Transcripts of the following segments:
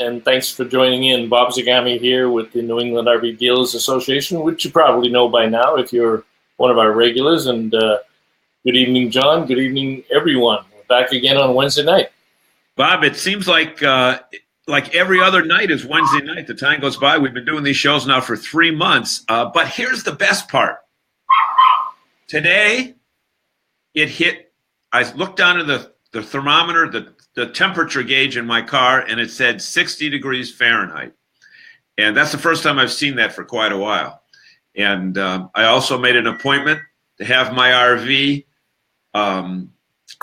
And thanks for joining in. Bob Zagami here with the New England RV Dealers Association, which you probably know by now if you're one of our regulars. And good evening, John. Good evening, everyone. We're back again on Wednesday night. Bob, it seems like every other night is Wednesday night. The time goes by. We've been doing these shows now for 3 months. But here's the best part. Today, it hit. I looked down at the thermometer, the temperature gauge in my car, and it said 60 degrees Fahrenheit. And that's the first time I've seen that for quite a while. And I also made an appointment to have my RV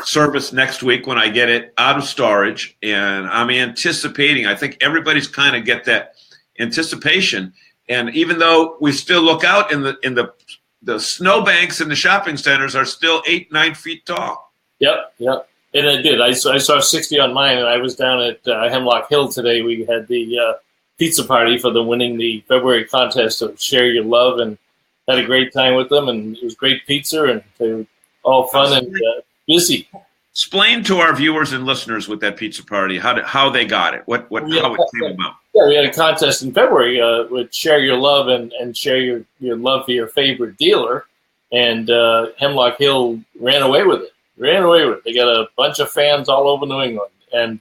service next week when I get it out of storage. And I'm anticipating, I think everybody's kind of get that anticipation. And even though we still look out in the snowbanks in the shopping centers are still 8-9 feet tall. Yep. And I did. I saw 60 on mine, and I was down at Hemlock Hill today. We had the pizza party for them winning the February contest of Share Your Love, and had a great time with them. And it was great pizza, and they were all fun and busy. Explain to our viewers and listeners with that pizza party how they got it, how it came about. Yeah, we had a contest in February with Share Your Love and share your love for your favorite dealer, and Hemlock Hill ran away with it. They got a bunch of fans all over New England, and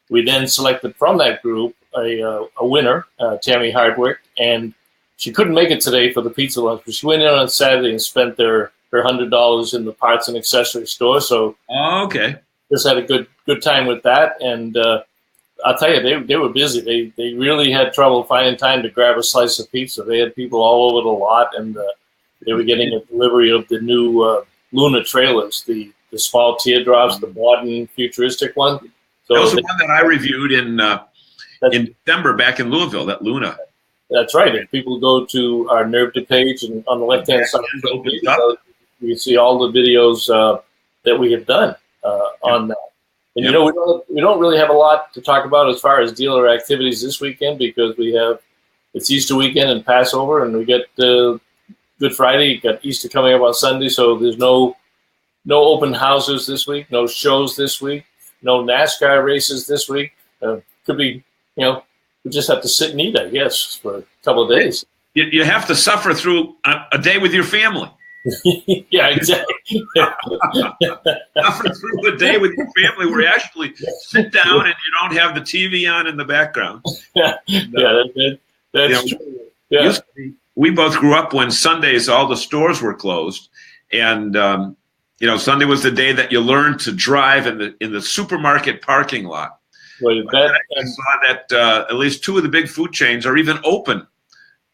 we then selected from that group a winner, Tammy Hardwick, and she couldn't make it today for the pizza lunch, but she went in on Saturday and spent her $100 in the parts and accessory store. So just had a good time with that, and I'll tell you, they were busy. They really had trouble finding time to grab a slice of pizza. They had people all over the lot, and they were getting a delivery of the new Luna trailers, the small teardrops, the modern futuristic one. So that was the one that I reviewed in December back in Louisville, that Luna. That's right. If people go to our NERVDA page, and on the left-hand side, you see all the videos that we have done on that. And we don't really have a lot to talk about as far as dealer activities this weekend, because it's Easter weekend and Passover, and we get Good Friday. You got Easter coming up on Sunday, so there's no open houses this week, no shows this week, no NASCAR races this week. Could be, we just have to sit and eat, I guess, for a couple of days. You have to suffer through a day with your family. Yeah, exactly. Suffer through a day with your family where you actually sit down and you don't have the TV on in the background. That's true. Yeah. We both grew up when Sundays all the stores were closed, and Sunday was the day that you learned to drive in the supermarket parking lot. Well, I saw that at least 2 of the big food chains are even open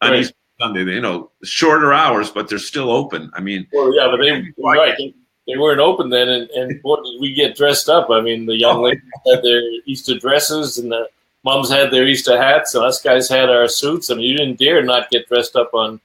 on Easter Sunday. Shorter hours, but they're still open. I mean, but they weren't open then, and boy, did we get dressed up. I mean, the young ladies had their Easter dresses, and the moms had their Easter hats, and us guys had our suits. I mean, you didn't dare not get dressed up on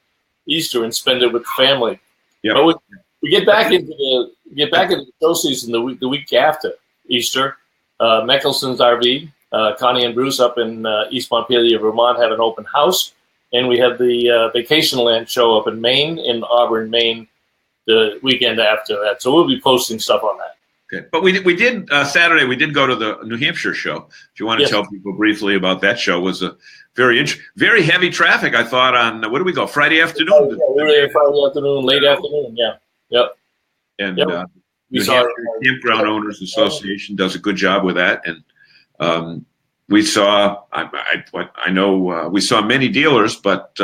Easter and spend it with the family. Yeah. But we get back into the show season the week after Easter. Meckelson's RV, Connie and Bruce up in East Montpelier, Vermont, have an open house, and we have the Vacation Land show up in Maine, in Auburn, Maine, the weekend after that. So we'll be posting stuff on that. Okay. But we did Saturday. We did go to the New Hampshire show. If you want to tell people briefly about that show, was a very heavy traffic. I thought on what did we go Friday afternoon? We were there Friday afternoon, late afternoon. Yeah. Yep. And New Hampshire Campground Owners Association does a good job with that. And we saw, I know we saw many dealers, but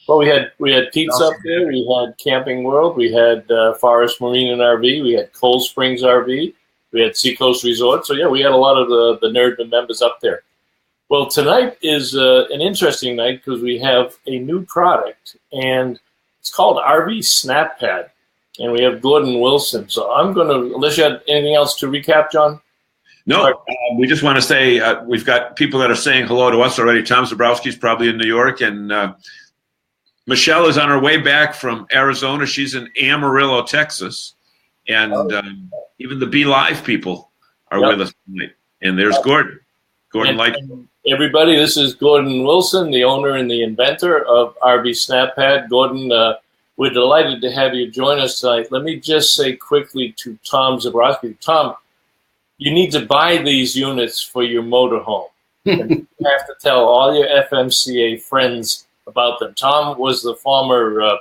well, we had Pete's up there. We had Camping World. We had Forest Marine and RV. We had Cold Springs RV. We had Seacoast Resort. So we had a lot of the NERVDA members up there. Well, tonight is an interesting night because we have a new product, and it's called RV SnapPad. And we have Gordon Wilson. So I'm going to, unless you had anything else to recap, John? No, we just want to say we've got people that are saying hello to us already. Tom Zabrowski's probably in New York, and Michelle is on her way back from Arizona. She's in Amarillo, Texas. And even the Be Live people are with us tonight. And there's Gordon. And everybody, this is Gordon Wilson, the owner and the inventor of RV SnapPad. Gordon, we're delighted to have you join us tonight. Let me just say quickly to Tom Zabrowski. Tom, you need to buy these units for your motorhome. And you have to tell all your FMCA friends about them. Tom was the former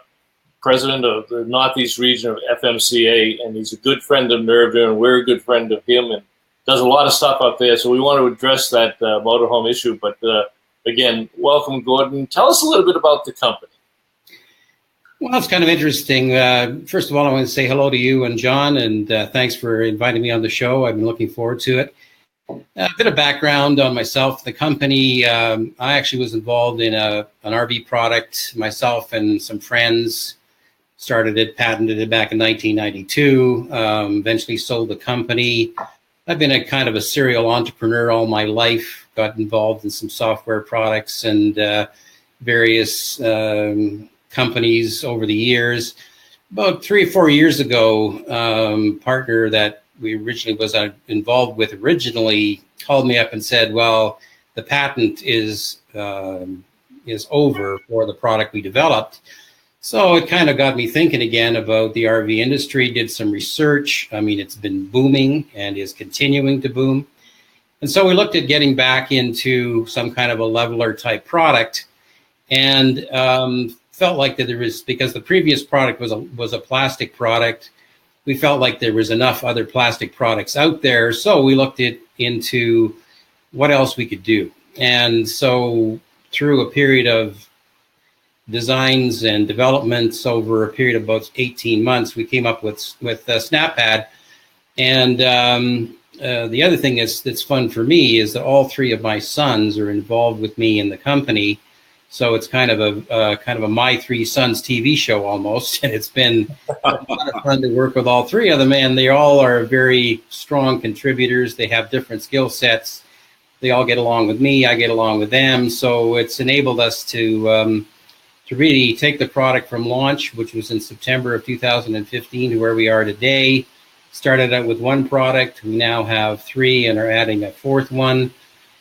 president of the Northeast region of FMCA, and he's a good friend of NERVDA, and we're a good friend of him, and does a lot of stuff up there. So we want to address that motorhome issue. But again, welcome, Gordon. Tell us a little bit about the company. Well, it's kind of interesting. First of all, I want to say hello to you and John, and thanks for inviting me on the show. I've been looking forward to it. A bit of background on myself. The company, I actually was involved in an RV product myself and some friends. Started it, patented it back in 1992, eventually sold the company. I've been a kind of a serial entrepreneur all my life, got involved in some software products and various companies over the years. About 3 or 4 years ago, partner that we originally was involved with originally called me up and said, well, the patent is over for the product we developed. So it kind of got me thinking again about the RV industry, did some research. I mean, it's been booming and is continuing to boom. And so we looked at getting back into some kind of a leveler type product, and felt like that there was, because the previous product was a plastic product, we felt like there was enough other plastic products out there. So we looked into what else we could do. And so through a period of designs and developments over a period of about 18 months, we came up with SnapPad. And the other thing that's fun for me is that all 3 of my sons are involved with me in the company. So it's kind of a My 3 Sons TV show almost, and it's been a lot of fun to work with all 3 of them. And they all are very strong contributors. They have different skill sets. They all get along with me. I get along with them. So it's enabled us to really take the product from launch, which was in September of 2015, to where we are today. Started out with 1 product. We now have 3 and are adding a 4th one.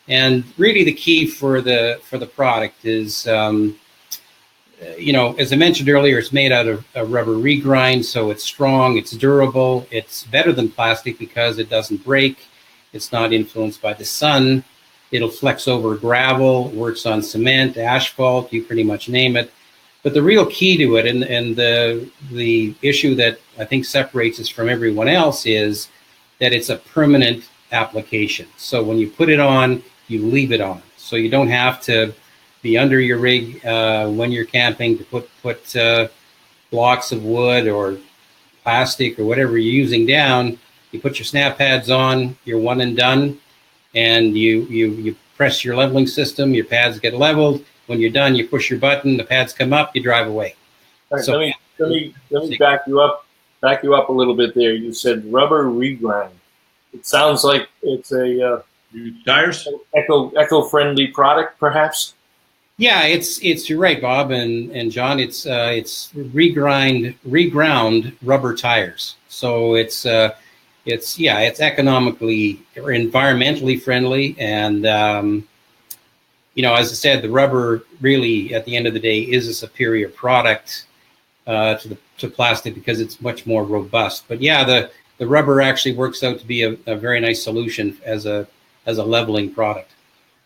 And really the key for the product is, you know, as I mentioned earlier, it's made out of a rubber regrind, so it's strong, it's durable, it's better than plastic because it doesn't break, it's not influenced by the sun, it'll flex over gravel, works on cement, asphalt, you pretty much name it. But the real key to it, and the issue that I think separates us from everyone else, is that it's a permanent application. So when you put it on, you leave it on. So you don't have to be under your rig when you're camping to put blocks of wood or plastic or whatever you're using down. You put your snap pads on, you're one and done, and you press your leveling system, your pads get leveled. When you're done, you push your button, the pads come up, you drive away. Right, so let me back you up a little bit there. You said rubber regrind. It sounds like it's a tires eco-friendly product, perhaps. Yeah, you're right, Bob and John. It's reground rubber tires. So it's economically or environmentally friendly, and you know, as I said, the rubber really, at the end of the day, is a superior product to plastic because it's much more robust. But yeah, the rubber actually works out to be a very nice solution as a leveling product.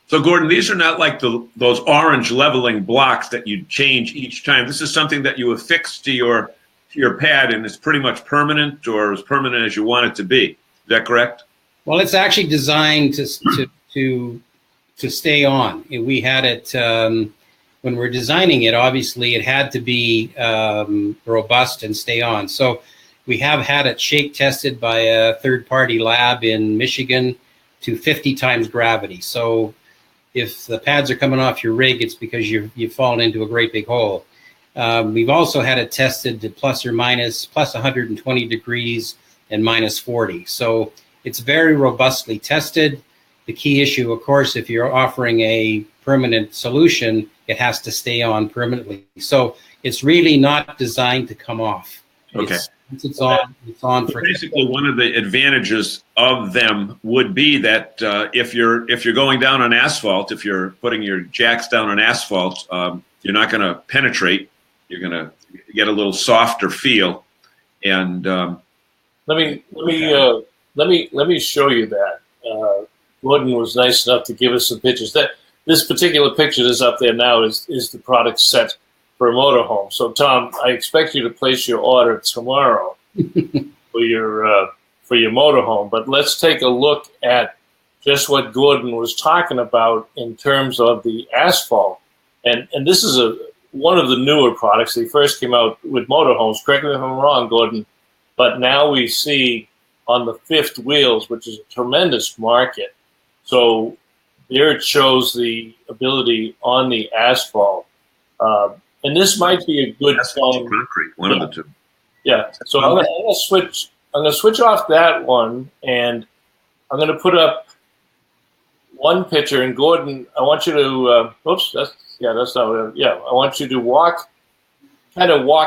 So, Gordon, these are not like those orange leveling blocks that you change each time. This is something that you affix to your pad, and it's pretty much permanent, or as permanent as you want it to be. Is that correct? Well, it's actually designed to stay on. We had it when we're designing it. Obviously, it had to be robust and stay on. So we have had it shake tested by a third-party lab in Michigan to 50 times gravity. So if the pads are coming off your rig, it's because you've fallen into a great big hole. We've also had it tested to plus 120 degrees and minus 40. So it's very robustly tested. The key issue, of course, if you're offering a permanent solution, it has to stay on permanently. So it's really not designed to come off. Okay. It's on for basically one of the advantages of them would be that if you're going down on asphalt, if you're putting your jacks down on asphalt, you're not going to penetrate. You're going to get a little softer feel. And let me show you that. Gordon was nice enough to give us some pictures. This particular picture that's up there now is the product set for a motorhome. So, Tom, I expect you to place your order tomorrow for your motorhome. But let's take a look at just what Gordon was talking about in terms of the asphalt. And this is one of the newer products. They first came out with motorhomes. Correct me if I'm wrong, Gordon. But now we see on the fifth wheels, which is a tremendous market. So there it shows the ability on the asphalt. And this might be a good concrete, one of the two. Yeah. So I'm gonna switch off that one, and I'm gonna put up one picture. And Gordon, I want you to that's not what I want you to walk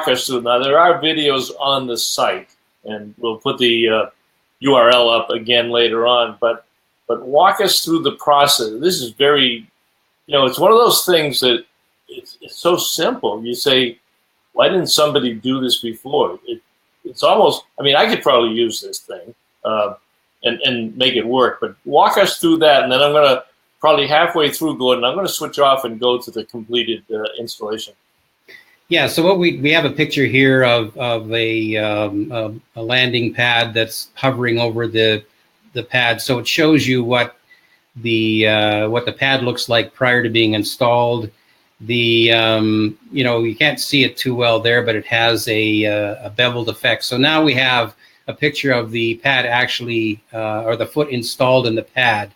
us through. Now there are videos on the site, and we'll put the URL up again later on. But walk us through the process. This is very, it's one of those things that it's so simple. You say, why didn't somebody do this before? It's almost, I could probably use this thing and make it work. But walk us through that, and then I'm going to probably halfway through, Gordon, I'm going to switch off and go to the completed installation. Yeah, so what we have a picture here of a landing pad that's hovering over the pad. So it shows you what the pad looks like prior to being installed. You can't see it too well there, but it has a beveled effect. So now we have a picture of the pad actually, or the foot installed in the pad.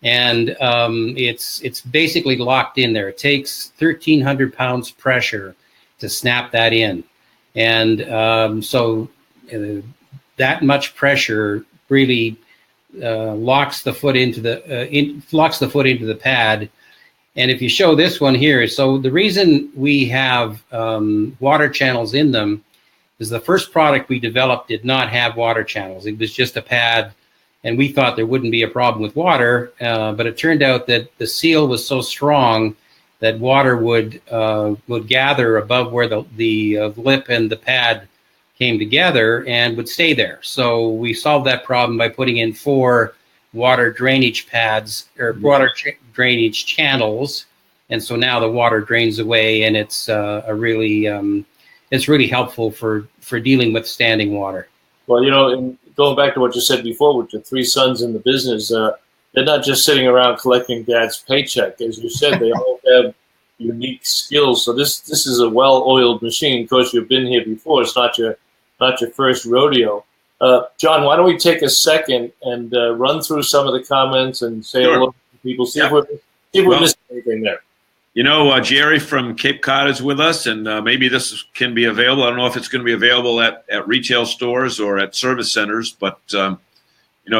And it's basically locked in there. It takes 1,300 pounds pressure to snap that in. And so that much pressure really locks the foot into the pad. And if you show this one here, so the reason we have water channels in them is the first product we developed did not have water channels. It was just a pad, and we thought there wouldn't be a problem with water, but it turned out that the seal was so strong that water would gather above where the lip and the pad came together and would stay there. So we solved that problem by putting in 4 water drainage pads or water drainage channels, and so now the water drains away, and it's really helpful for dealing with standing water. Well, and going back to what you said before, with your 3 sons in the business, they're not just sitting around collecting dad's paycheck. As you said, they all have unique skills. So this is a well-oiled machine. Of course, you've been here before. It's not your first rodeo. John, why don't we take a second and run through some of the comments and say hello to people, see if we're missing anything there. Jerry from Cape Cod is with us, and maybe this can be available. I don't know if it's going to be available at retail stores or at service centers, but,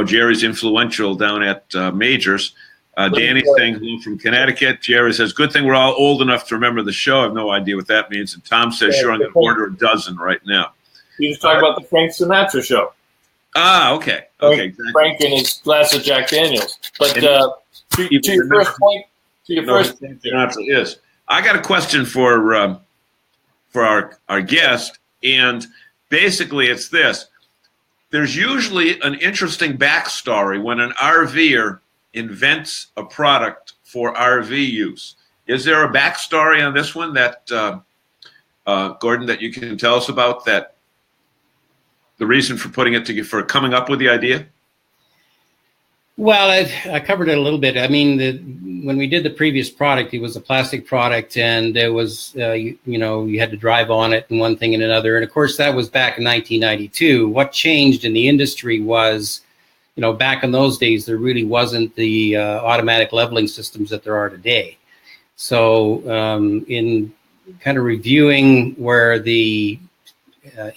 Jerry's influential down at Majors. Danny's saying hello from Connecticut. Jerry says, good thing we're all old enough to remember the show. I have no idea what that means. And Tom says, sure, I'm going to order a dozen right now. You just talking about the Frank Sinatra show. Ah, okay. Okay, exactly. Frank and his glass of Jack Daniels. But to your first point, is. I got a question for our guest, and basically it's this. There's usually an interesting backstory when an RVer invents a product for RV use. Is there a backstory on this one that, Gordon, that you can tell us about, that the reason for putting it together, for coming up with the idea? Well, I covered it a little bit. When we did the previous product, it was a plastic product, and it was, you had to drive on it and one thing and another. And of course, that was back in 1992. What changed in the industry was, back in those days, there really wasn't the automatic leveling systems that there are today. So in kind of reviewing where the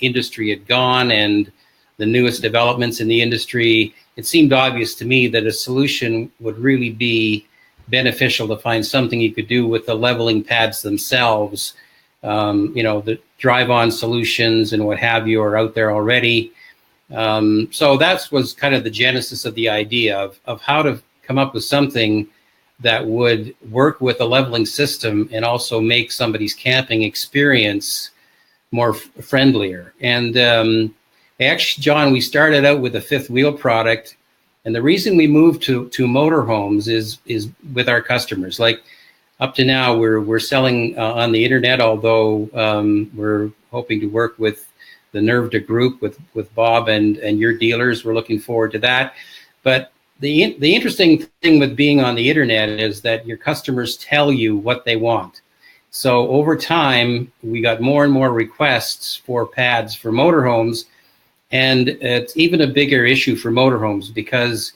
industry had gone and the newest developments in the industry, it seemed obvious to me that a solution would really be beneficial to find something you could do with the leveling pads themselves. The drive-on solutions and what have you are out there already. So that was kind of the genesis of the idea of how to come up with something that would work with a leveling system and also make somebody's camping experience more friendlier. And actually, John, we started out with a fifth wheel product, And the reason we moved to motorhomes is with our customers. Like up to now, we're selling on the internet, although we're hoping to work with the NERVDA group, with Bob and your dealers. We're looking forward to that. But the interesting thing with being on the internet is that your customers tell you what they want. So over time, we got more and more requests for pads for motorhomes, and it's even a bigger issue for motorhomes because,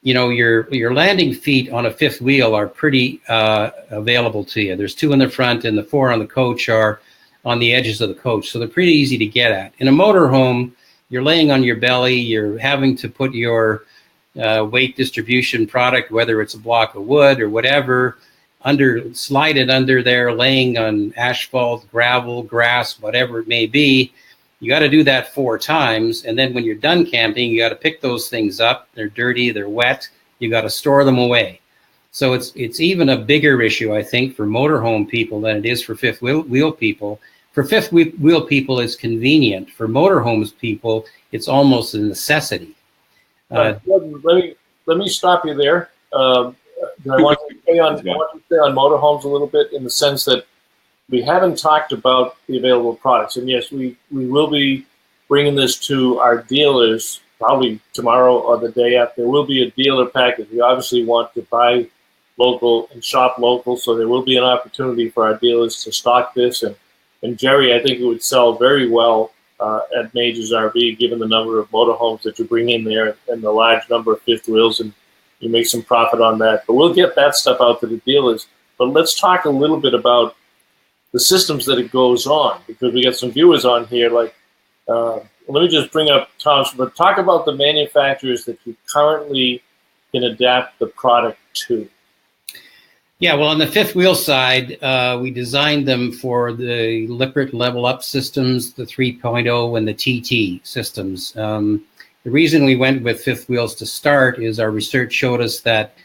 you know, your landing feet on a fifth wheel are pretty available to you. There's 2 in the front, and the 4 on the coach are on the edges of the coach, so they're pretty easy to get at. In a motorhome, you're laying on your belly. You're having to put your weight distribution product, whether it's a block of wood or whatever, slide it under there, laying on asphalt, gravel, grass, whatever it may be. You got to do that 4 times, and then when you're done camping, you got to pick those things up. They're dirty, they're wet. You got to store them away. So it's even a bigger issue, I think, for motorhome people than it is for fifth wheel people. For fifth wheel people, it's convenient. For motorhomes people, it's almost a necessity. Let me stop you there. I want to stay on motorhomes a little bit, in the sense that we haven't talked about the available products. And yes, we will be bringing this to our dealers probably tomorrow or the day after. There will be a dealer package. We obviously want to buy local and shop local, so there will be an opportunity for our dealers to stock this. And Jerry, I think it would sell very well at Majors RV, given the number of motorhomes that you bring in there and the large number of fifth wheels, and you make some profit on that. But we'll get that stuff out to the dealers. But let's talk a little bit about the systems that it goes on, because we got some viewers on here. Like, let me just bring up Tom's, but talk about the manufacturers that you currently can adapt the product to. Yeah, well, on the fifth wheel side, we designed them for the Lippert level up systems, the 3.0 and the TT systems. The reason we went with fifth wheels to start is our research showed us that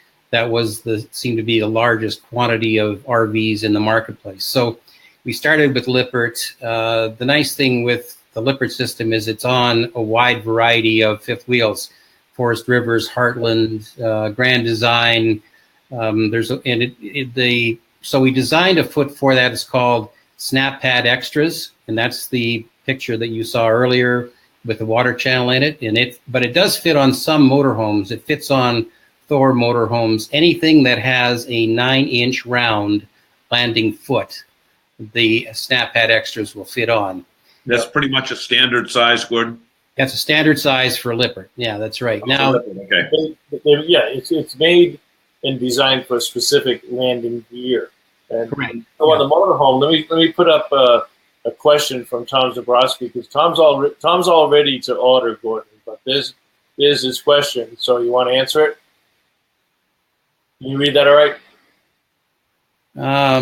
seemed to be the largest quantity of RVs in the marketplace. So we started with Lippert. The nice thing with the Lippert system is it's on a wide variety of fifth wheels: Forest Rivers, Heartland, Grand Design. So we designed a foot for that. It's called SnapPad Extras, and that's the picture that you saw earlier with the water channel in it. But it does fit on some motorhomes. It fits on Thor motorhomes. Anything that has a 9-inch round landing foot, the SnapPad Extras will fit on. That's pretty much a standard size, Gordon. That's a standard size for Lippert. Yeah, that's right. Now, okay. It's made and designed for a specific landing gear. And correct. So on the motorhome, let me put up a question from Tom Zabrowski, because Tom's all ready to order, Gordon. But there's his question. So you want to answer it? Can you read that all right? I'll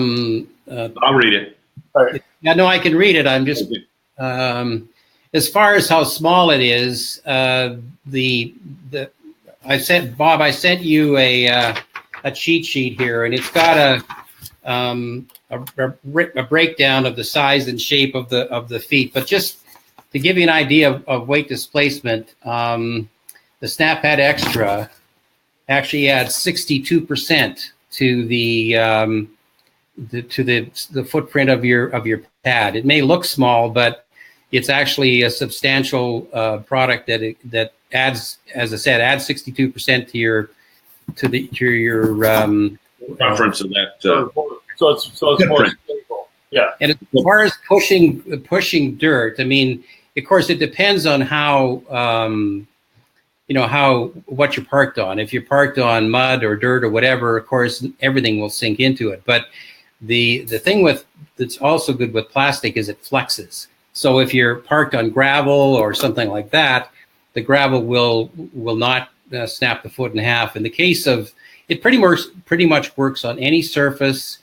read it. All right. Yeah, no, I can read it. I'm just as far as how small it is. I sent you a cheat sheet here, and it's got a breakdown of the size and shape of the feet. But just to give you an idea of weight displacement, the SnapPad Extra actually adds 62% to the footprint of your pad. It may look small, but it's actually a substantial product that adds, as I said, adds 62% to your reference of that. So it's more stable. Yeah. And as far as pushing dirt, I mean, of course, it depends on what you're parked on. If you're parked on mud or dirt or whatever, of course, everything will sink into it. But the thing that's also good with plastic is it flexes. So if you're parked on gravel or something like that, the gravel will not snap the foot in half. In the case of it, pretty much works on any surface.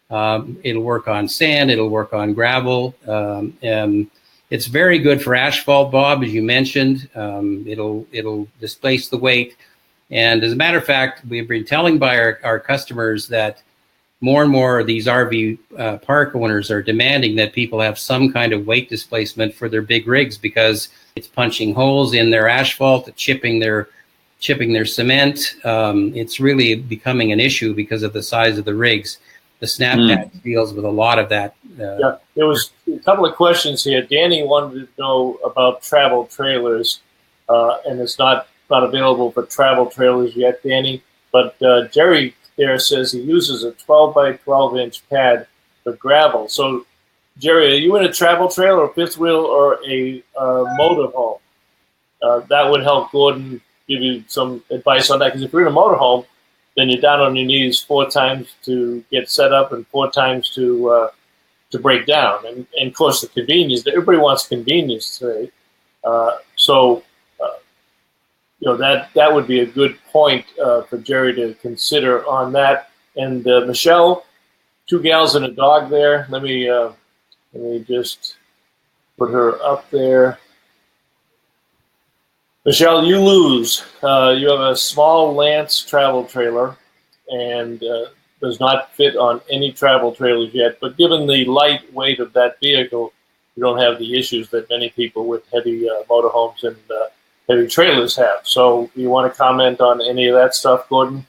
It'll work on sand. It'll work on gravel. It's very good for asphalt, Bob, as you mentioned. It'll displace the weight. And as a matter of fact, we've been telling by our customers that more and more of these RV park owners are demanding that people have some kind of weight displacement for their big rigs, because it's punching holes in their asphalt, chipping their chipping their cement. It's really becoming an issue because of the size of the rigs. The SnapPad deals with a lot of that. Yeah, there was a couple of questions here. Danny wanted to know about travel trailers, and it's not available for travel trailers yet, Danny. But Jerry there says he uses a 12 by 12 inch pad for gravel. So, Jerry, are you in a travel trailer, a fifth wheel, or a motorhome? That would help Gordon give you some advice on that. Because if you're in a motorhome, then you're down on your knees 4 times to get set up and 4 times to break down. And of course, the convenience. Everybody wants convenience today. That would be a good point for Jerry to consider on that. And Michelle, 2 gals and a dog there. Let me just put her up there. Michelle, you lose. You have a small Lance travel trailer and does not fit on any travel trailers yet. But given the light weight of that vehicle, you don't have the issues that many people with heavy motorhomes and heavy trailers have. So you want to comment on any of that stuff, Gordon?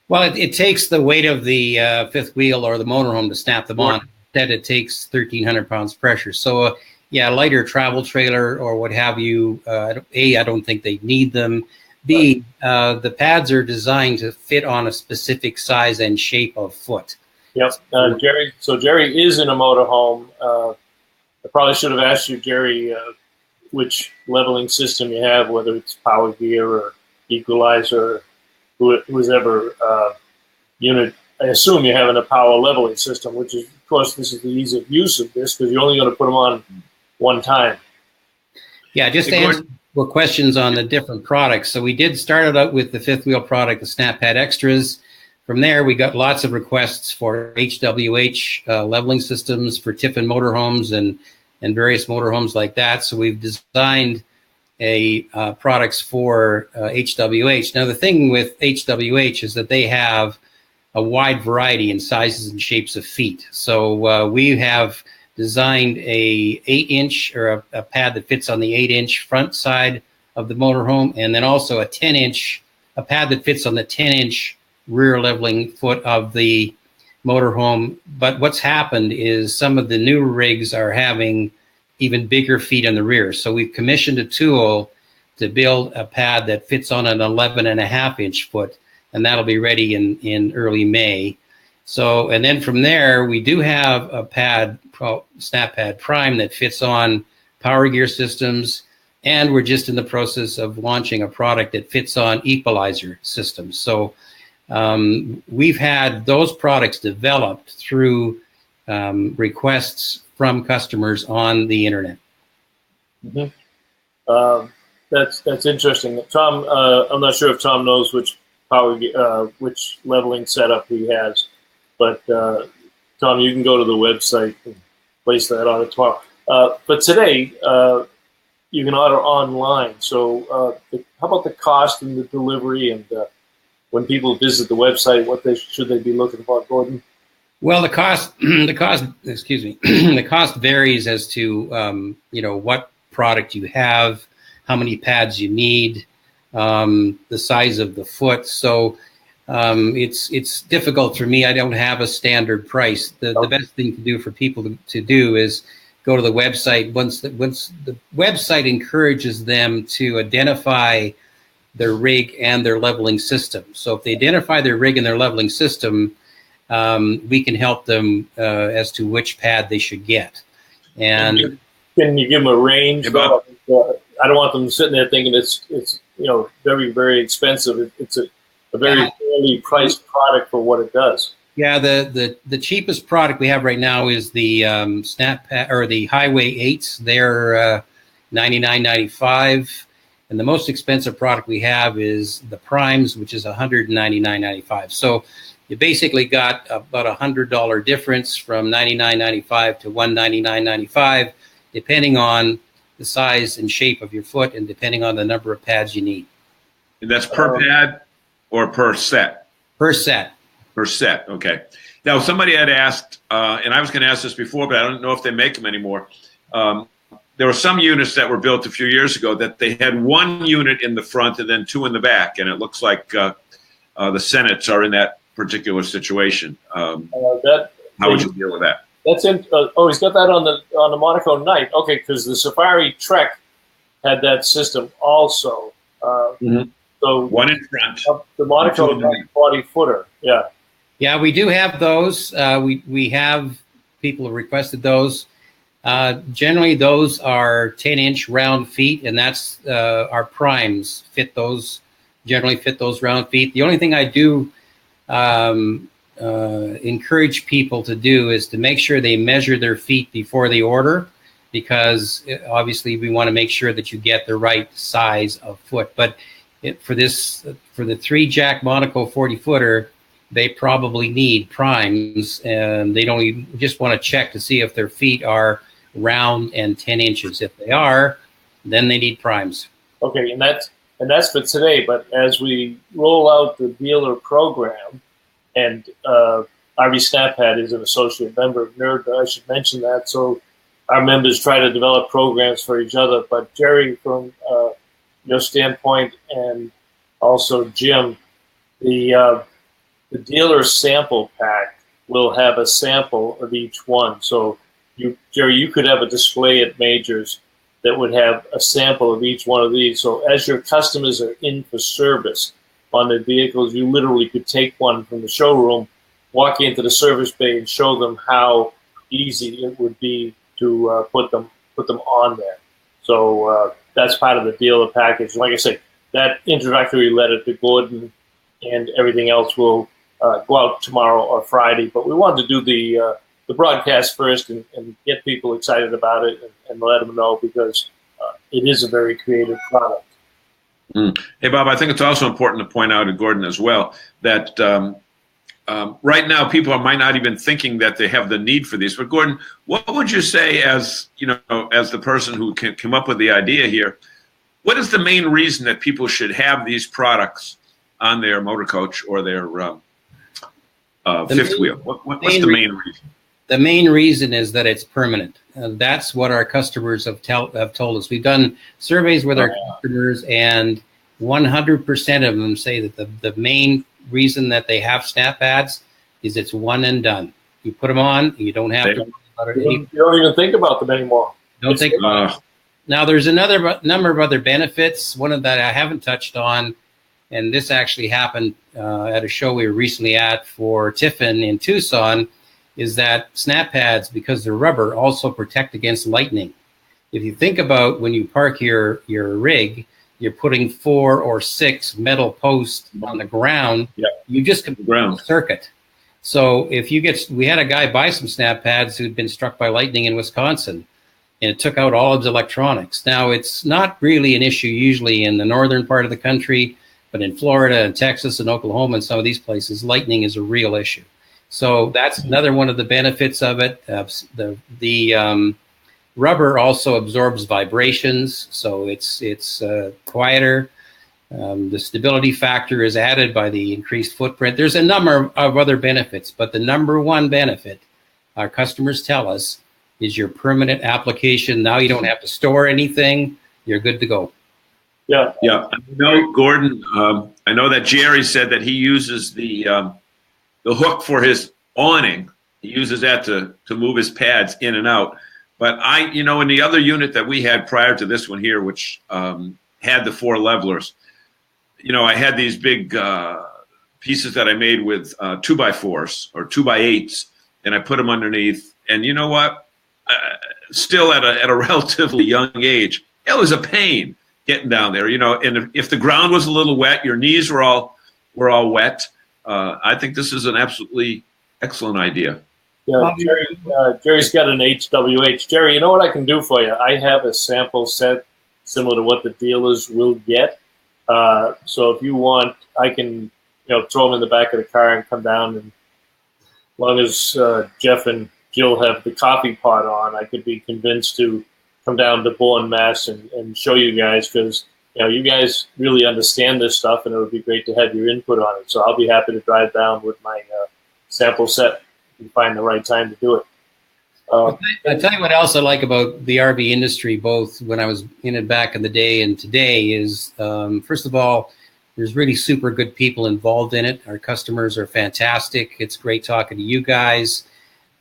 Well, it takes the weight of the fifth wheel or the motorhome to snap them on. Instead, it takes 1,300 pounds pressure. So, yeah, a lighter travel trailer or what have you, A, I don't think they need them. B, the pads are designed to fit on a specific size and shape of foot. Yep. Jerry. So Jerry is in a motorhome. I probably should have asked you, Jerry, which leveling system you have, whether it's power gear or equalizer, whoever unit. I assume you're having a power leveling system, which is, of course, this is the ease of use of this because you're only going to put them on one time. Yeah, just to answer questions on the different products. So we did start it out with the fifth wheel product, the SnapPad Extras. From there, we got lots of requests for HWH leveling systems for Tiffin motorhomes and various motorhomes like that. So we've designed products for HWH. Now, the thing with HWH is that they have a wide variety in sizes and shapes of feet. So we have designed a 8-inch or a pad that fits on the 8-inch front side of the motorhome, and then also a pad that fits on the 10-inch rear leveling foot of the motorhome. But what's happened is some of the new rigs are having even bigger feet on the rear. So we've commissioned a tool to build a pad that fits on an 11.5-inch foot, and that'll be ready in early May. So, and then from there, we do have a pad called SnapPad Prime that fits on power gear systems, and we're just in the process of launching a product that fits on equalizer systems. So we've had those products developed through requests from customers on the internet. Mm-hmm. That's interesting. Tom, I'm not sure if Tom knows which which leveling setup he has, but Tom, you can go to the website and place that on it tomorrow. But today, you can order online. So how about the cost and the delivery, and when people visit the website, should they be looking for, Gordon? Well, the cost excuse me, the cost varies as to what product you have, how many pads you need, the size of the foot. So it's difficult for me. I don't have a standard price. The best thing to do for people to do is go to the website. Once the website encourages them to identify their rig and their leveling system. So if they identify their rig and their leveling system, we can help them as to which pad they should get. And can you give them a range? I don't want them sitting there thinking it's very, very expensive. It's a very fairly priced product for what it does. Yeah, the cheapest product we have right now is the SnapPad or the Highway 8s. They're $99.95, and the most expensive product we have is the Primes, which is $199.95. So you basically got about $100 difference from $99.95 to $199.95, depending on the size and shape of your foot and depending on the number of pads you need. And that's per pad or per set? Per set. Per set, okay. Now, somebody had asked, and I was going to ask this before, but I don't know if they make them anymore. there were some units that were built a few years ago that they had one unit in the front and then two in the back, and it looks like the Sennetts are in that particular situation. How would you deal with that? That's in. Oh, he's got that on the Monaco Knight. Okay, because the Safari Trek had that system also. So one in front. The Monaco Knight 40-footer. Yeah. Yeah, we do have those. We have people have requested those. Generally, those are 10-inch round feet, and that's our primes generally fit those round feet. The only thing I do encourage people to do is to make sure they measure their feet before they order, because obviously we want to make sure that you get the right size of foot. But for the 3-jack Monaco 40-footer, they probably need primes, and they don't even just want to check to see if their feet are round and 10 inches. If they are, then they need primes. Okay, and that's for today. But as we roll out the dealer program, and RV SnapPad is an associate member of NERVDA, I should mention that. So our members try to develop programs for each other. But Jerry, from your standpoint, and also Jim, the dealer sample pack will have a sample of each one. So Jerry, you could have a display at majors that would have a sample of each one of these. So as your customers are in for service on their vehicles, you literally could take one from the showroom, walk into the service bay, and show them how easy it would be to put them on there. So that's part of the dealer package. Like I said, that introductory letter to Gordon and everything else will go out tomorrow or Friday. But we wanted to do the broadcast first and get people excited about it and let them know, because it is a very creative product. Hey, Bob, I think it's also important to point out to Gordon as well that right now people might not even thinking that they have the need for these. But Gordon, what would you say, as as the person who can come up with the idea here, what is the main reason that people should have these products on their motor coach or their fifth wheel? What's the main reason? The main reason is that it's permanent. That's what our customers have told us. We've done surveys with our customers, and 100% of them say that the main reason that they have SnapPads is it's one and done. You put them on, you don't have to. You don't even think about them anymore. Don't think about it. Now, there's another number of other benefits. One of that I haven't touched on, and this actually happened at a show we were recently at for Tiffin in Tucson, is that SnapPads, because they're rubber, also protect against lightning. If you think about when you park your rig, you're putting 4 or 6 metal posts on the ground. Yeah. You just complete the circuit. So if we had a guy buy some SnapPads who'd been struck by lightning in Wisconsin, and it took out all of his electronics. Now, it's not really an issue usually in the northern part of the country, but in Florida and Texas and Oklahoma and some of these places, lightning is a real issue. So that's another one of the benefits of it. The rubber also absorbs vibrations, so it's quieter. The stability factor is added by the increased footprint. There's a number of other benefits, but the number one benefit our customers tell us is your permanent application. Now you don't have to store anything. You're good to go. Yeah. Yeah. I know, Gordon, I know that Jerry said that he uses the hook for his awning. He uses that to move his pads in and out. But in the other unit that we had prior to this one here, which had the 4 levelers, I had these big pieces that I made with 2x4s or 2x8s, and I put them underneath. And you know what? Still at a relatively young age, it was a pain getting down there. And if the ground was a little wet, your knees were all wet. I think this is an absolutely excellent idea. Yeah, Jerry's got an HWH. Jerry, you know what I can do for you? I have a sample set similar to what the dealers will get. So if you want, I can throw them in the back of the car and come down. And as long as Jeff and Jill have the coffee pot on, I could be convinced to come down to Bourne, Mass. and show you guys, because you guys really understand this stuff, and it would be great to have your input on it. So I'll be happy to drive down with my sample set and find the right time to do it. I tell you what else I like about the RV industry, both when I was in it back in the day and today, is first of all, there's really super good people involved in it. Our customers are fantastic. It's great talking to you guys.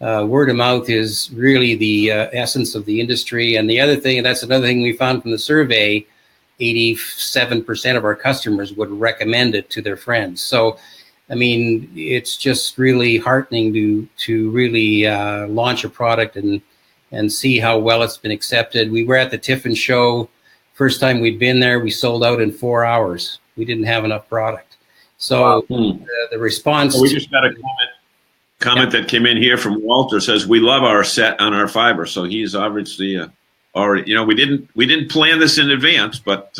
Word of mouth is really the essence of the industry. And the other thing, and that's another thing we found from the survey, 87% of our customers would recommend it to their friends. So, I mean, it's just really heartening to really launch a product and see how well it's been accepted. We were at the Tiffin show. First time we'd been there, we sold out in 4 hours. We didn't have enough product. So the response. We just got a comment that came in here from Walter. Says we love our set on our fiber. So he's obviously already. You know, we didn't plan this in advance, but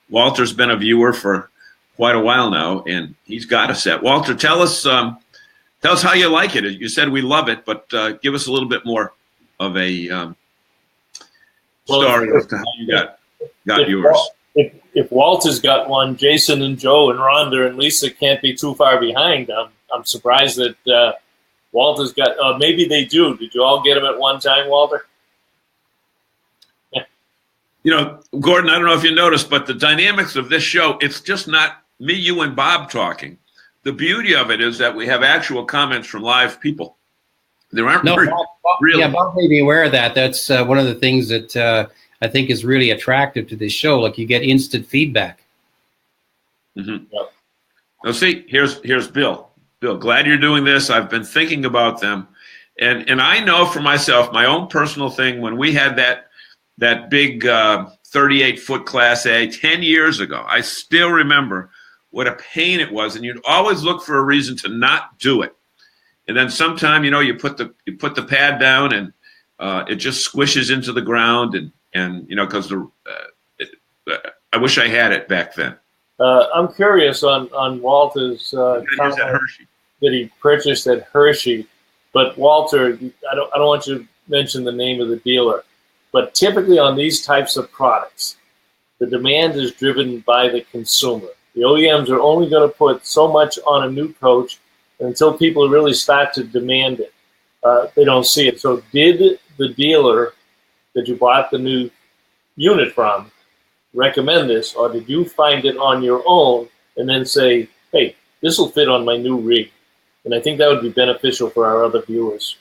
Walter's been a viewer for quite a while now, and he's got a set. Walter, tell us how you like it. You said we love it, but give us a little bit more of a story as to how you got yours. If Walter's got one, Jason and Joe and Rhonda and Lisa can't be too far behind. I'm surprised that Walter's got. Maybe they do. Did you all get them at one time, Walter? Yeah. You know, Gordon, I don't know if you noticed, but the dynamics of this show, it's just not me, you, and Bob talking. The beauty of it is that we have actual comments from live people. There aren't really. Yeah, Bob made me aware of that. That's one of the things that I think is really attractive to this show. Like, you get instant feedback. Mm-hmm. Yep. Now, see, here's Bill. Bill, glad you're doing this. I've been thinking about them, and I know for myself, my own personal thing. When we had that big 38-foot Class A 10 years ago, I still remember what a pain it was, and you'd always look for a reason to not do it. And then sometime, you know, you put the pad down, and it just squishes into the ground, and you know, because I wish I had it back then. I'm curious on Walter's comment that he purchased at Hershey, but Walter, I don't want you to mention the name of the dealer, but typically on these types of products, the demand is driven by the consumer. The OEMs are only going to put so much on a new coach until people really start to demand it. They don't see it. So did the dealer that you bought the new unit from recommend this, or did you find it on your own and then say, hey, this will fit on my new rig? And I think that would be beneficial for our other viewers.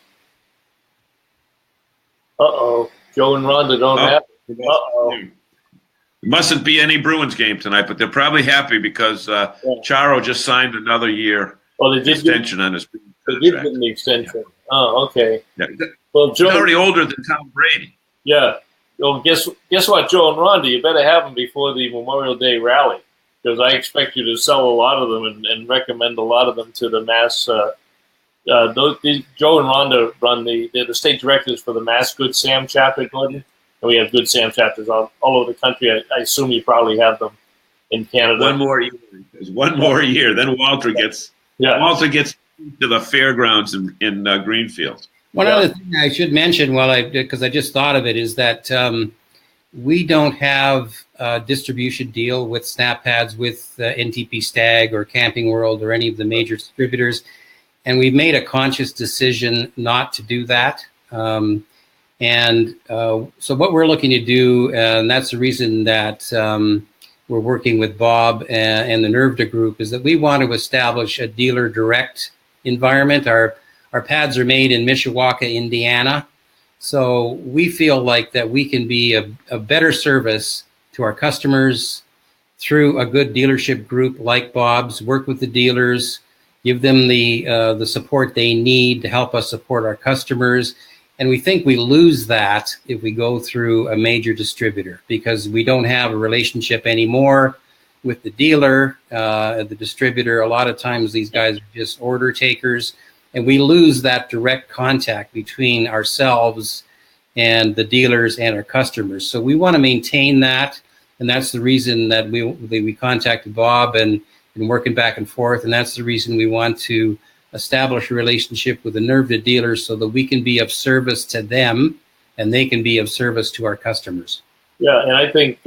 Uh-oh. Joe and Rhonda don't have it. Uh-oh. It mustn't be any Bruins game tonight, but they're probably happy because Charo just signed another year extension on his contract. They did get the extension. Yeah. Oh, okay. Yeah. Well, Joe, he's already older than Tom Brady. Yeah. Well, guess what, Joe and Rhonda? You better have them before the Memorial Day rally, because I expect you to sell a lot of them and recommend a lot of them to the mass. Joe and Rhonda they're the state directors for the Mass Good Sam chapter, Gordon. And we have Good Sam chapters all over the country. I assume you probably have them in Canada. One more year. There's one more year. Then Walter gets to the fairgrounds in Greenfield. One other thing I should mention, because I just thought of it, is that we don't have a distribution deal with SnapPads with NTP Stag or Camping World or any of the major distributors, and we've made a conscious decision not to do that. So what we're looking to do, and that's the reason that we're working with Bob and the NERVDA group, is that we want to establish a dealer direct environment. Our pads are made in Mishawaka, Indiana. So we feel like that we can be a better service to our customers through a good dealership group like Bob's, work with the dealers, give them the support they need to help us support our customers. And we think we lose that if we go through a major distributor, because we don't have a relationship anymore with the dealer, the distributor. A lot of times these guys are just order takers, and we lose that direct contact between ourselves and the dealers and our customers. So we want to maintain that, and that's the reason that we contacted Bob and working back and forth, and that's the reason we want to establish a relationship with the NERVDA dealers so that we can be of service to them and they can be of service to our customers. Yeah, and I think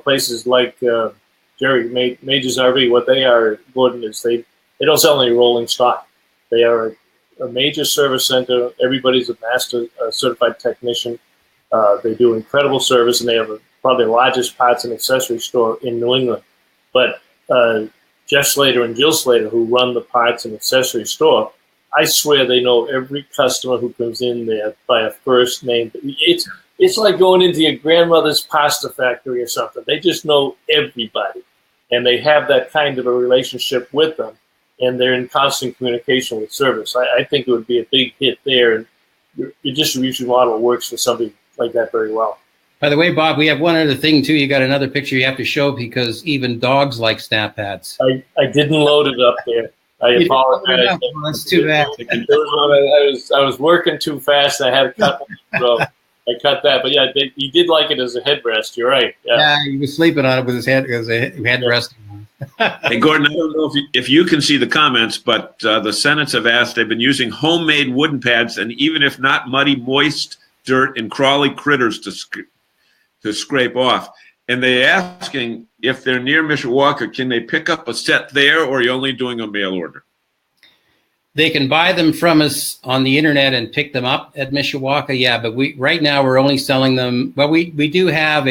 places like Jerry Majors RV, what they are, Gordon, is they don't sell any rolling stock. They are a major service center. Everybody's a master certified technician. They do incredible service, and they have probably the largest parts and accessory store in New England. But Jeff Slater and Jill Slater, who run the parts and accessory store, I swear they know every customer who comes in there by a first name. It's like going into your grandmother's pasta factory or something. They just know everybody, and they have that kind of a relationship with them, and they're in constant communication with service. I think it would be a big hit there, and your distribution model works for somebody like that very well. By the way, Bob, we have one other thing, too. You got another picture you have to show because even dogs like SnapPads. I didn't load it up there. I apologize. Well, that's too bad. I was working too fast. I had to cut it, so I cut that. But yeah, he did like it as a headrest. You're right. Yeah, he was sleeping on it with his head as a headrest. Hey, Gordon, I don't know if you can see the comments, but the Sennett's have asked, they've been using homemade wooden pads, and even if not muddy, moist dirt and crawly critters to scrape off. And they're asking if they're near Mishawaka, can they pick up a set there, or are you only doing a mail order? They can buy them from us on the internet and pick them up at Mishawaka. Yeah, but right now we're only selling them. Well, we do have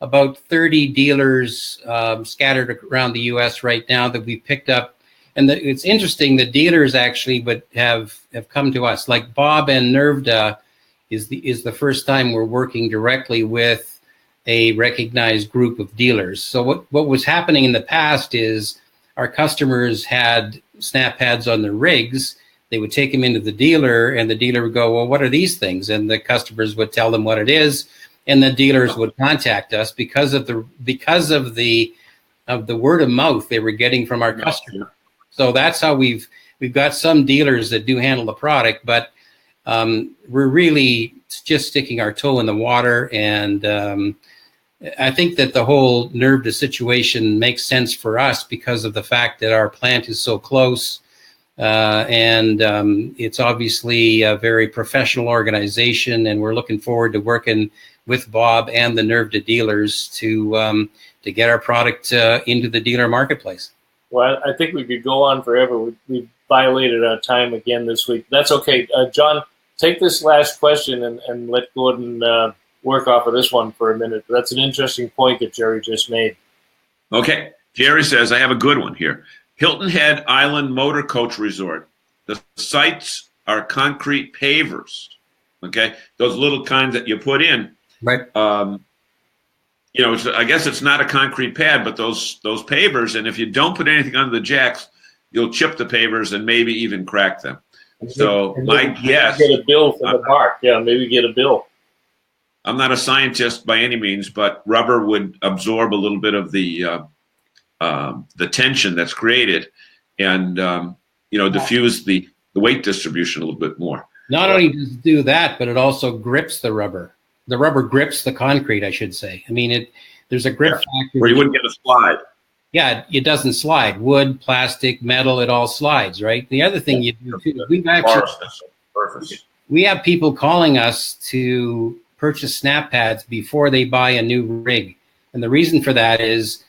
about 30 dealers scattered around the U.S. right now that we picked up. And it's interesting, the dealers actually have come to us. Like Bob and NERVDA is the first time we're working directly with a recognized group of dealers. So what was happening in the past is our customers had SnapPads on their rigs. They would take them into the dealer, and the dealer would go, well, what are these things? And the customers would tell them what it is, and the dealers would contact us because of the word of mouth they were getting from our customer. So that's how we've got some dealers that do handle the product, but we're really just sticking our toe in the water. And I think that the whole NERVDA situation makes sense for us because of the fact that our plant is so close. And it's obviously a very professional organization, and we're looking forward to working with Bob and the NERVDA dealers to get our product into the dealer marketplace. Well, I think we could go on forever. We violated our time again this week. That's okay. John, take this last question and let Gordon work off of this one for a minute. That's an interesting point that Jerry just made. Okay. Jerry says, I have a good one here. Hilton Head Island Motor Coach Resort. The sites are concrete pavers. Okay. Those little kinds that you put in. Right. I guess it's not a concrete pad, but those pavers, and if you don't put anything under the jacks, you'll chip the pavers and maybe even crack them. So my guess, get a bill for the bark. Yeah, maybe get a bill. I'm not a scientist by any means, but rubber would absorb a little bit of the tension that's created, and diffuse the weight distribution a little bit more. Not only does it do that, but it also grips the rubber. The rubber grips the concrete, I should say. I mean, there's a grip factor. Where you wouldn't get a slide. Yeah, it doesn't slide. Wood, plastic, metal, it all slides, right? The other thing you do too, we have people calling us to purchase SnapPads before they buy a new rig. And the reason for that is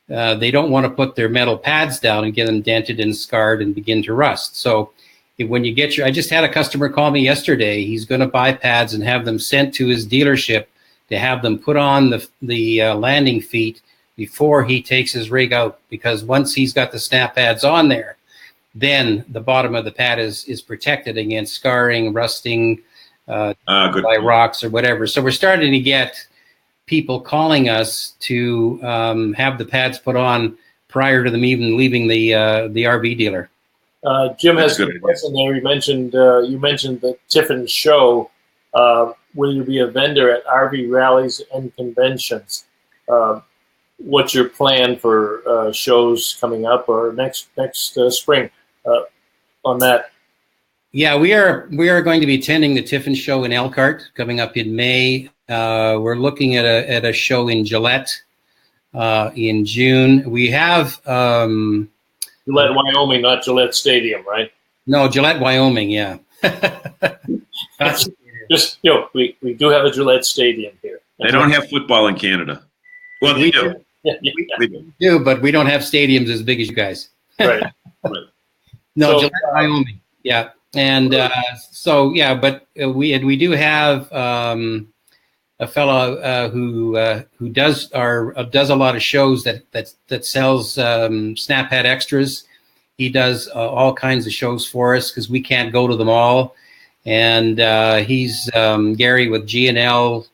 they don't want to put their metal pads down and get them dented and scarred and begin to rust. So when you get I just had a customer call me yesterday. He's going to buy pads and have them sent to his dealership to have them put on the landing feet before he takes his rig out, because once he's got the SnapPads on there, then the bottom of the pad is protected against scarring, rusting by rocks or whatever. So we're starting to get people calling us to have the pads put on prior to them even leaving the RV dealer. Jim has a question there. You mentioned the Tiffin show. Will you be a vendor at RV Rallies and conventions? What's your plan for shows coming up or next spring on that? Yeah, we are going to be attending the Tiffin show in Elkhart coming up in May. We're looking at a show in Gillette in June. We have Gillette, Wyoming, not Gillette Stadium, right? No, Gillette, Wyoming. Yeah. Just we do have a Gillette Stadium here. They don't have football in Canada. Well, they do. We do, but we don't have stadiums as big as you guys. Right. No, so, Gillette, Wyoming. Yeah. And so yeah, but we do have a fellow who does a lot of shows that sells SnapPad extras. He does all kinds of shows for us because we can't go to them all. And he's Gary with GNL,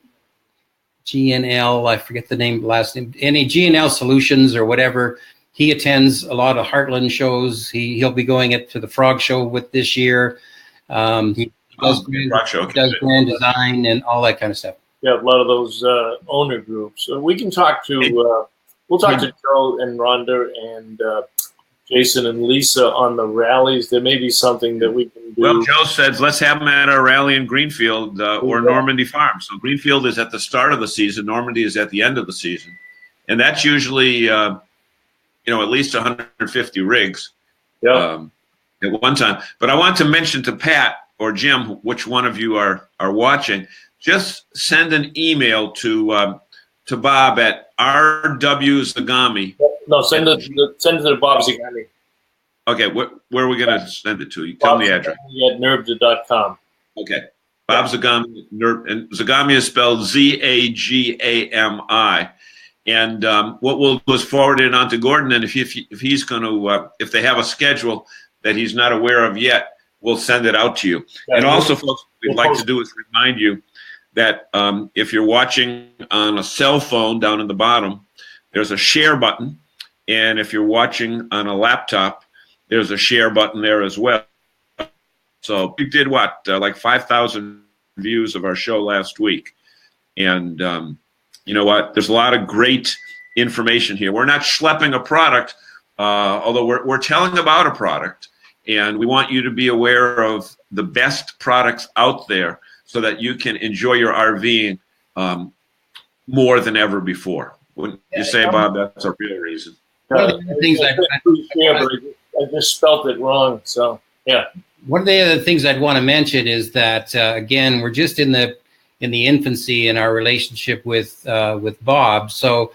I forget the last name, any GNL Solutions or whatever. He attends a lot of Heartland shows. He'll be going to the Frog Show with this year. He does grand design and all that kind of stuff. Yeah, a lot of those owner groups. We can talk to we'll talk to Joe and Rhonda and Jason and Lisa on the rallies. There may be something that we can do. Well, Joe says let's have them at our rally in Greenfield or Normandy Farm. So Greenfield is at the start of the season. Normandy is at the end of the season. And that's usually, at least 150 rigs at one time. But I want to mention to Pat or Jim, which one of you are watching, just send an email to Bob at RW Zagami. No, send it to Bob Zagami. Okay, where are we going to send it to? You tell me the address. At NERVDA.com. Okay, Bob Zagami, and Zagami is spelled Zagami. And what we'll do is forward it on to Gordon, and if he's going to, if they have a schedule that he's not aware of yet, we'll send it out to you. Yeah, and also, folks, what we'd like to do is remind you that if you're watching on a cell phone down in the bottom, there's a share button. And if you're watching on a laptop, there's a share button there as well. So we did like 5,000 views of our show last week. And you know what? There's a lot of great information here. We're not schlepping a product, although we're telling about a product. And we want you to be aware of the best products out there so that you can enjoy your RVing more than ever before. Wouldn't you say, Bob, that's a real reason? One of the things I just spelled it wrong, so yeah. One of the other things I'd want to mention is that again, we're just in the infancy in our relationship with Bob. So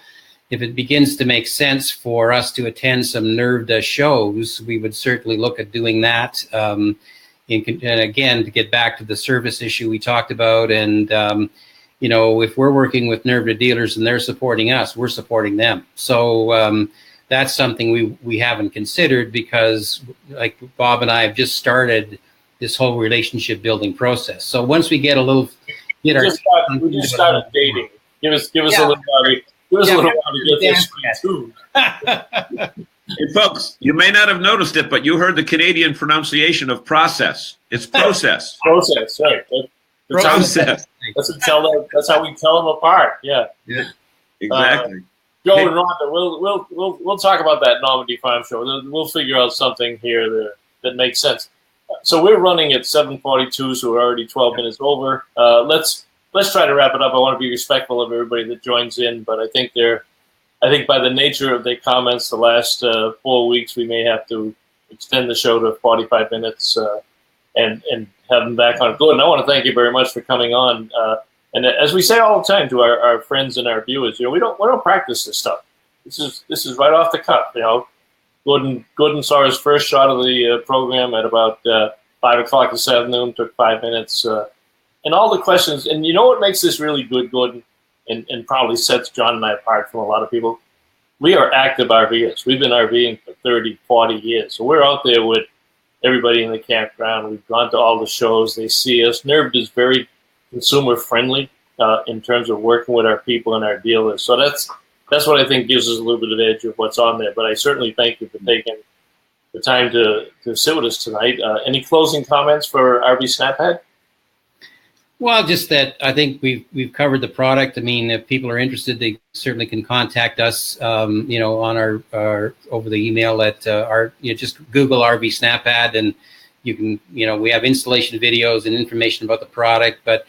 if it begins to make sense for us to attend some NERVDA shows, we would certainly look at doing that. And again, to get back to the service issue we talked about, and if we're working with NERVDA dealers and they're supporting us, we're supporting them. So that's something we haven't considered because, like Bob and I have just started this whole relationship building process. So once we get a little, we just started dating. Give us a little while. Give us a little while to get this too. Hey, folks, you may not have noticed it, but you heard the Canadian pronunciation of process. It's process. Process, right? Process. That's how we tell them apart. Yeah. Exactly. Joe and Rhonda, we'll talk about that Normandy Farm show. We'll figure out something here that makes sense. So we're running at 7:42, so we're already 12 minutes over. Let's try to wrap it up. I want to be respectful of everybody that joins in, but I think by the nature of their comments the last 4 weeks, we may have to extend the show to 45 minutes and have them back on. Gordon, I want to thank you very much for coming on. And as we say all the time to our friends and our viewers, we don't practice this stuff. This is right off the cuff. Gordon saw his first shot of the program at about 5 o'clock this afternoon. Took 5 minutes, and all the questions. And you know what makes this really good, Gordon, and probably sets John and I apart from a lot of people. We are active RVers. We've been RVing for 30, 40 years. So we're out there with everybody in the campground. We've gone to all the shows. They see us. NERVDA is very consumer friendly in terms of working with our people and our dealers. So that's what I think gives us a little bit of edge of what's on there. But I certainly thank you for taking the time to sit with us tonight. Any closing comments for RV SnapPad? Well, just that I think we've covered the product. I mean, if people are interested, they certainly can contact us, on our over the email at just Google RV SnapPad, and you can, we have installation videos and information about the product. But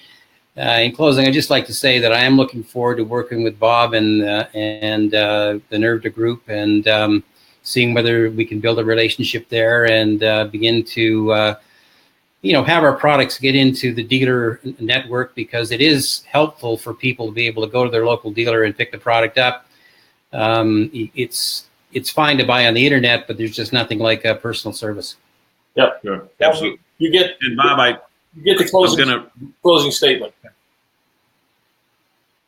in closing, I'd just like to say that I am looking forward to working with Bob and the NERVDA group and seeing whether we can build a relationship there and begin to have our products get into the dealer network, because it is helpful for people to be able to go to their local dealer and pick the product up. It's fine to buy on the internet, but there's just nothing like a personal service. Yep, sure. Absolutely. You get And Bob, you get the closing statement.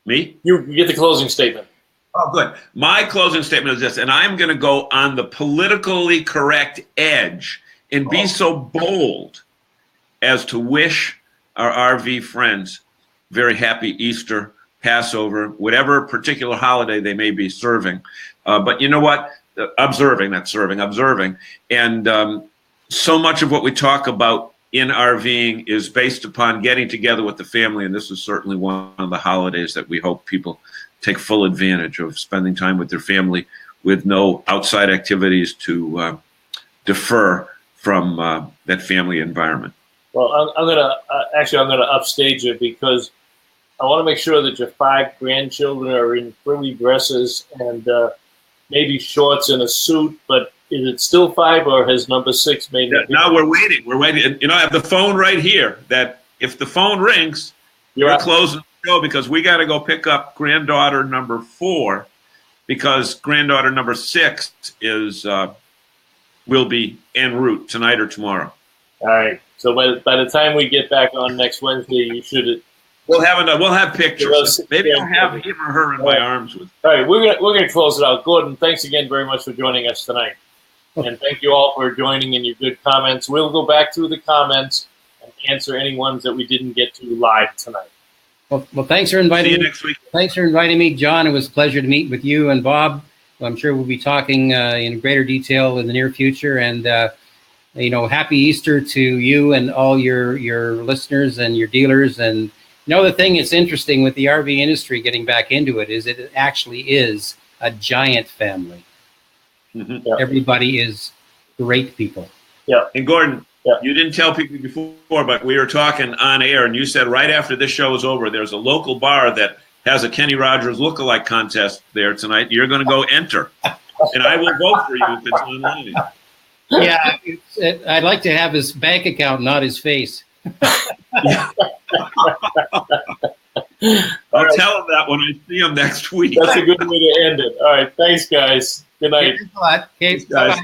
Me? You get the closing statement. Oh, good. My closing statement is this, and I'm going to go on the politically correct edge and be so bold as to wish our RV friends very happy Easter, Passover, whatever particular holiday they may be serving. But you know what? Observing. And so much of what we talk about in RVing is based upon getting together with the family, and this is certainly one of the holidays that we hope people take full advantage of, spending time with their family with no outside activities to defer from that family environment. Well, I'm gonna upstage it because I want to make sure that your 5 grandchildren are in frilly dresses and maybe shorts and a suit. But is it still 5, or has number 6 made it? No, we're waiting. You know, I have the phone right here. That if the phone rings, you're closing the show because we got to go pick up granddaughter number 4 because granddaughter number 6 is will be en route tonight or tomorrow. All right. So by the time we get back on next Wednesday, you should. We'll have pictures. Maybe I'll have him or her in my arms with. All right, we're gonna close it out. Gordon, thanks again very much for joining us tonight, and thank you all for joining and your good comments. We'll go back through the comments and answer any ones that we didn't get to live tonight. Well, thanks for inviting me. See you next week. Thanks for inviting me, John. It was a pleasure to meet with you and Bob. I'm sure we'll be talking in greater detail in the near future. And happy Easter to you and all your listeners and your dealers. And the thing that's interesting with the RV industry getting back into it is it actually is a giant family. Mm-hmm. Yeah. Everybody is great people. Yeah. And Gordon, yeah. You didn't tell people before, but we were talking on air, and you said right after this show is over, there's a local bar that has a Kenny Rogers lookalike contest there tonight. You're going to go enter, and I will vote for you if it's online. Yeah, I'd like to have his bank account, not his face. I'll tell him that when I see him next week. That's a good way to end it. All right. Thanks, guys. Good night. Thanks a lot. Okay, Thanks, guys.